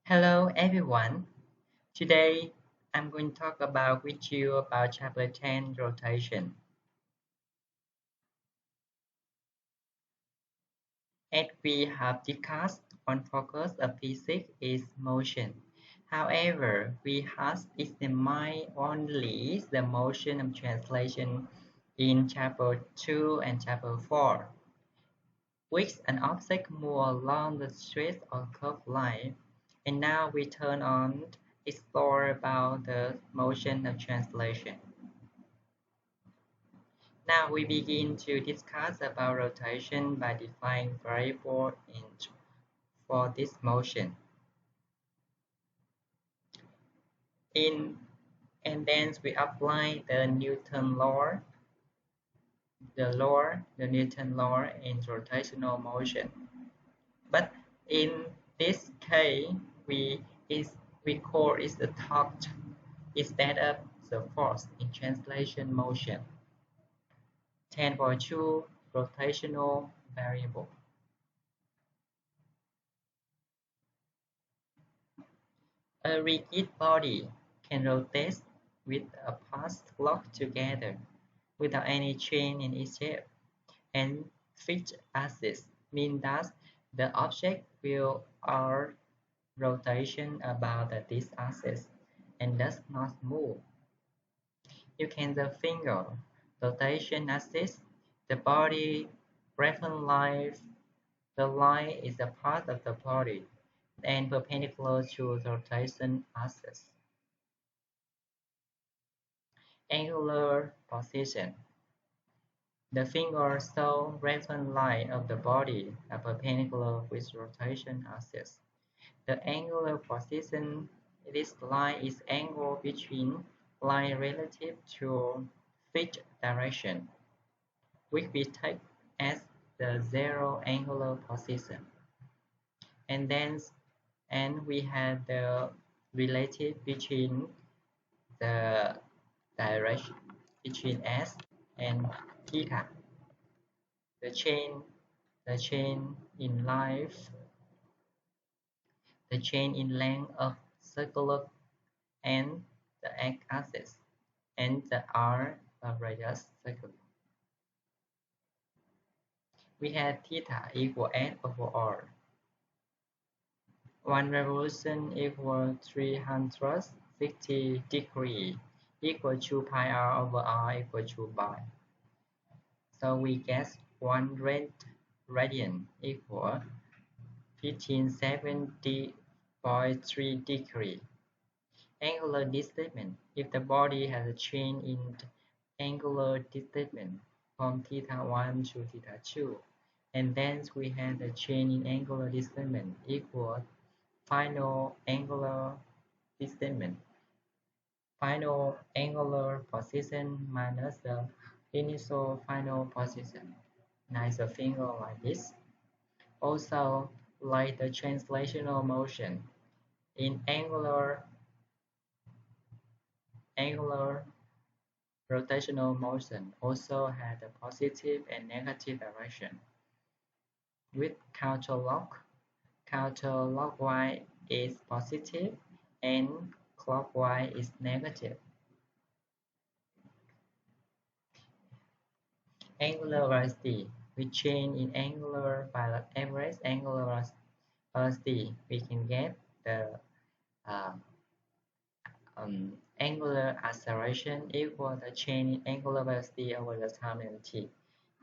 Hello everyone. Today I'm going to talk about with you about chapter 10 rotation. As we have discussed, one focus of physics is motion. However, we have examined only the motion of translation in chapter 2 and chapter 4, which an object moves along the straight or curved line. And now we turn on explore about the motion of translation. Now we begin to discuss about rotation by defining variable for this motion. In and then we apply the Newton law, the Newton law in rotational motion. But in this case, we is we call it the torque instead of the force in translation motion. 10.2 rotational variable. A rigid body can rotate with a path locked together without any change in its shape, and fixed axis means that the object will are rotation about this axis and does not move. You can the finger rotation axis, the body reference line. The line is a part of the body and perpendicular to the rotation axis. Angular position. The finger shows reference line of the body are perpendicular with rotation axis. The angular position this line is angle between line relative to fixed direction, which we take as the zero angular position. And then we have the relative between the direction between s and theta. The chain, the chain in length, the chain in length of circular and the x-axis, and the r of radius circle. We have theta equal n over r. One revolution equal 360 degrees equal to pi r over r equal to pi. So we get 1 radian equal 1570.3 degrees. Angular displacement. If the body has a change in angular displacement from theta 1 to theta 2, and then we have the change in angular displacement equal final angular displacement, final angular position minus the initial final position. Nice a finger like this. Also, like the translational motion, in angular rotational motion also has a positive and negative direction. With counterclockwise is positive and clockwise is negative. Angular velocity. We change in average angular velocity. We can get the uh, angular acceleration equal the change in angular velocity over the time and t.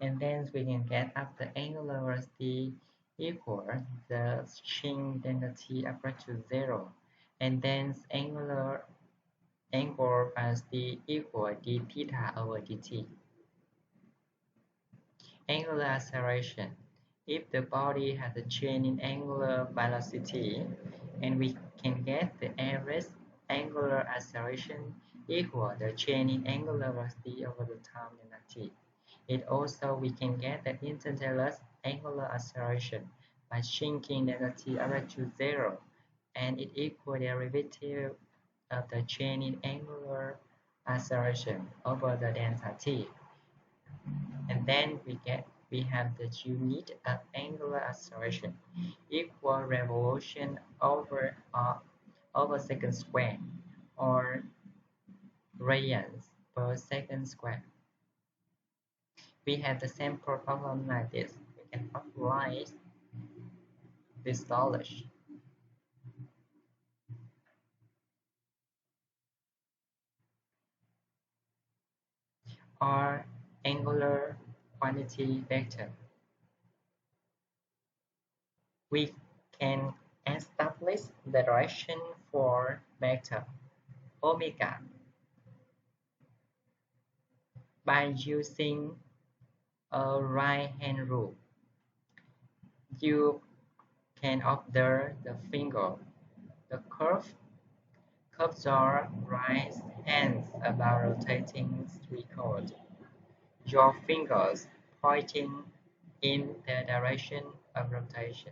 And then we can get after angular velocity equal the string density approach to zero. And then angular velocity equal d theta over dt. Angular acceleration. If the body has a change in angular velocity, and we can get the average angular acceleration equal the change in angular velocity over the time and t. It also we can get the instantaneous angular acceleration by shrinking density up to zero, and it equal derivative of the change in angular acceleration over the delta t. And then we have the unit of angular angular acceleration equal revolution over second square or radians per second square. We have the same problem like this. We can apply this knowledge. Or angular quantity vector. We can establish the direction for vector omega by using a right-hand rule. You can observe the finger. The curves are right hands about rotating record. Your fingers pointing in the direction of rotation.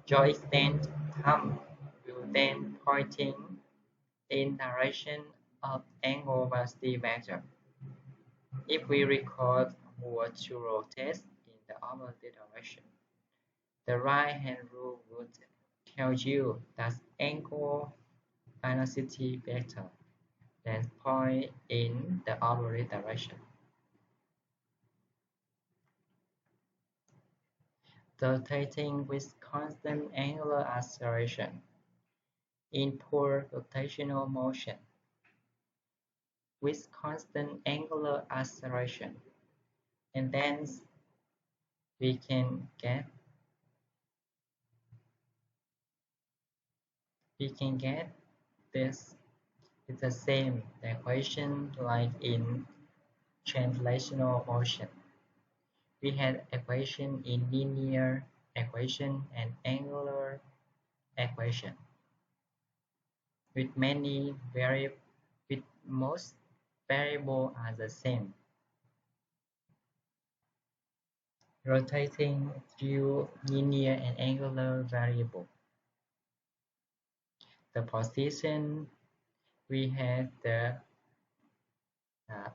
Your extended thumb will then pointing in direction of angle velocity vector. If we record were to rotate in the opposite direction, the right-hand rule would tell you that angle velocity vector then point in the opposite direction. Rotating with constant angular acceleration in pure rotational motion. With constant angular acceleration, and then we can get this. It's the same equation like in translational motion. We had equation in linear equation and angular equation with many with most variable are the same. Rotating through linear and angular variable. The position we have the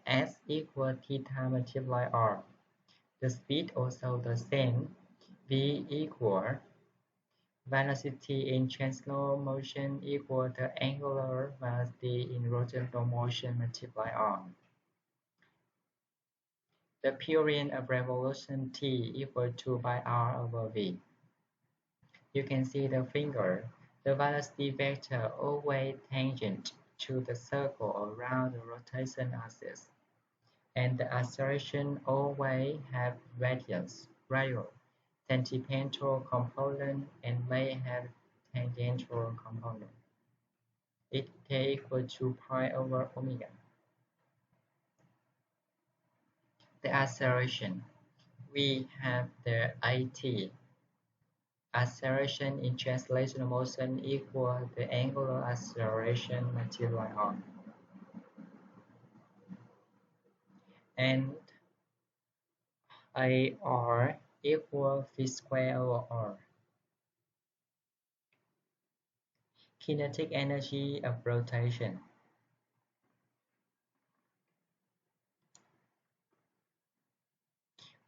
s equal theta multiply r. The speed also the same. V equal velocity in translational motion equal the angular velocity in rotational motion multiply r. The period of revolution t equal to pi r over v. You can see the finger. The velocity vector always tangent to the circle around the rotation axis, and the acceleration always have radial, tangential component, and may have tangential component. It k equal to pi over omega. The acceleration. We have the at. Acceleration in translational motion equal the angular acceleration multiplied r. And AR equal v squared over r. Kinetic energy of rotation.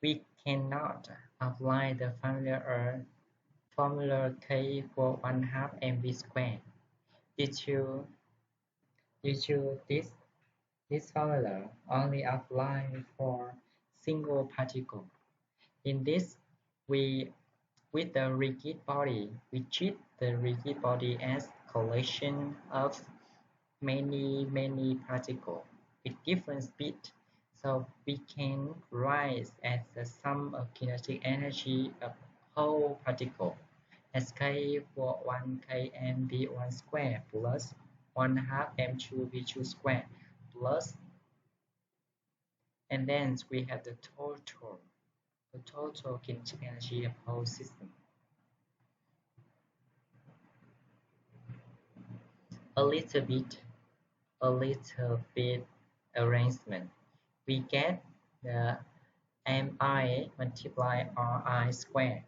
We cannot apply the formula k equal 1/2 mv squared due to this formula only applies for single particle. In this, with the rigid body, we treat the rigid body as collection of many particles with different speed. So we can write as the sum of kinetic energy of whole particle as k equal 1 km v1 square plus 1/2 m2 v2 square plus, and then we have the total kinetic energy of whole system. A little bit arrangement. We get the mi multiply ri squared.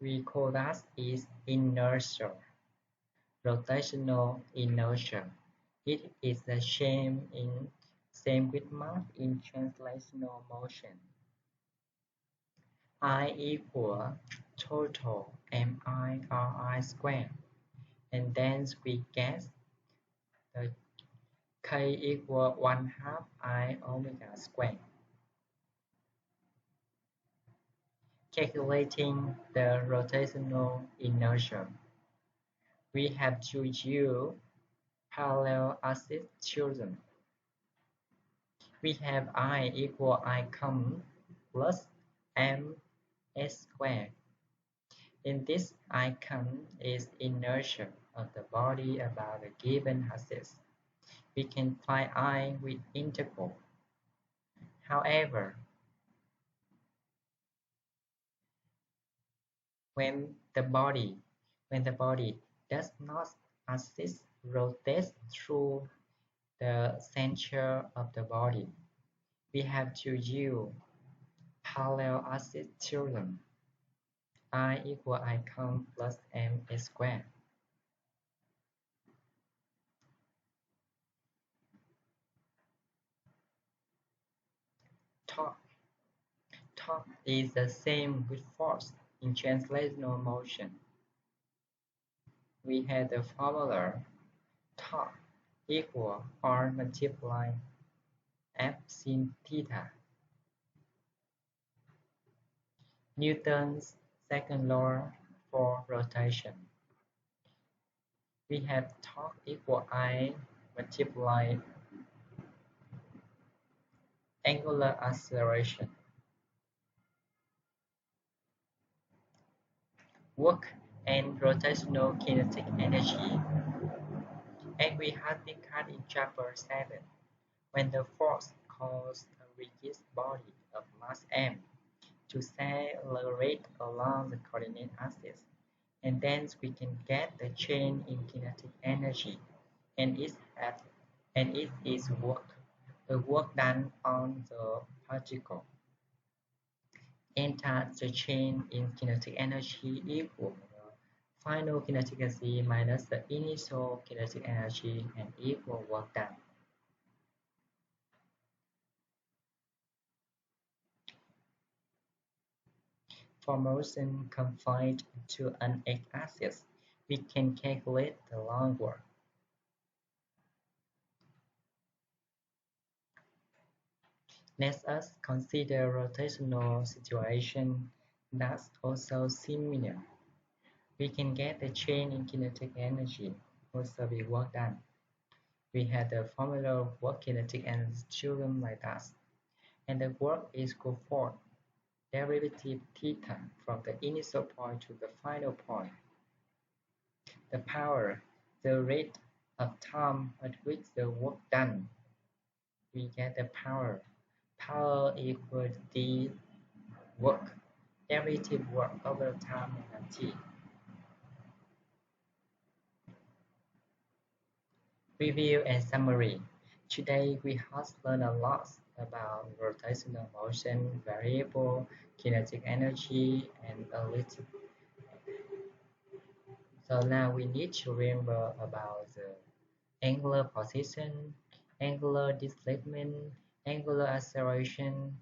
We call that is inertia, rotational inertia. It is the same with mass in translational motion. I equal total MIRI squared, and then we get the K equal 1 half I omega squared. Calculating the rotational inertia, we have to use parallel axis theorem. We have I equal I cum plus m s squared. In this, I cum is inertia of the body about a given axis. We can find I with integral. However, when the body does not axis rotates through the center of the body, we have to use parallel axis theorem. I equal I cum plus m s squared. Torque. Torque is the same with force in translational motion. We have the formula torque equal R multiply F sin theta. Newton's second law for rotation. We have torque equal I multiply angular acceleration. Work and rotational kinetic energy. And we have discussed in chapter 7 when the force causes a rigid body of mass m to accelerate along the coordinate axis, and then we can get the change in kinetic energy, and it is work, the work done on the particle. And thus the change in kinetic energy equal the final kinetic energy minus the initial kinetic energy and equal work done. For motion confined to an x-axis, we can calculate the long work. Let us consider rotational situation that's also similar. We can get the change in kinetic energy, also be work done. We have the formula of work kinetic energy theorem like that, and the work is equal for derivative theta from the initial point to the final point. The power, the rate of time at which the work done. We get the power. Power equals the work, derivative work over time and t. Review and summary. Today we have learned a lot about rotational motion, variable kinetic energy, and a little. So now we need to remember about the angular position, angular displacement, angular acceleration,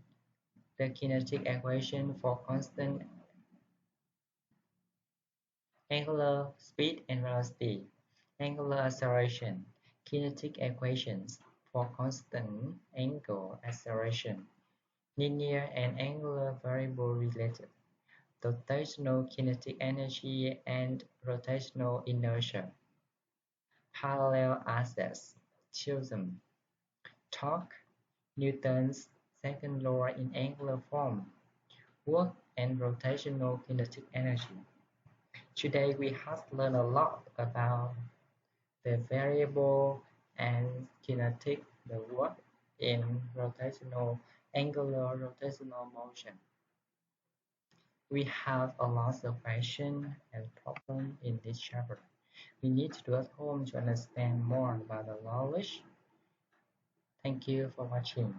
the kinetic equation for constant angular speed and velocity, angular acceleration, kinetic equations for constant angle acceleration, linear and angular variable related, rotational kinetic energy and rotational inertia, parallel axis, theorem, torque, Newton's second law in angular form, work and rotational kinetic energy. Today we have learned a lot about the variable and kinetic, the work in rotational, angular rotational motion. We have a lot of questions and problems in this chapter. We need to do at home to understand more about the knowledge. Thank you for watching.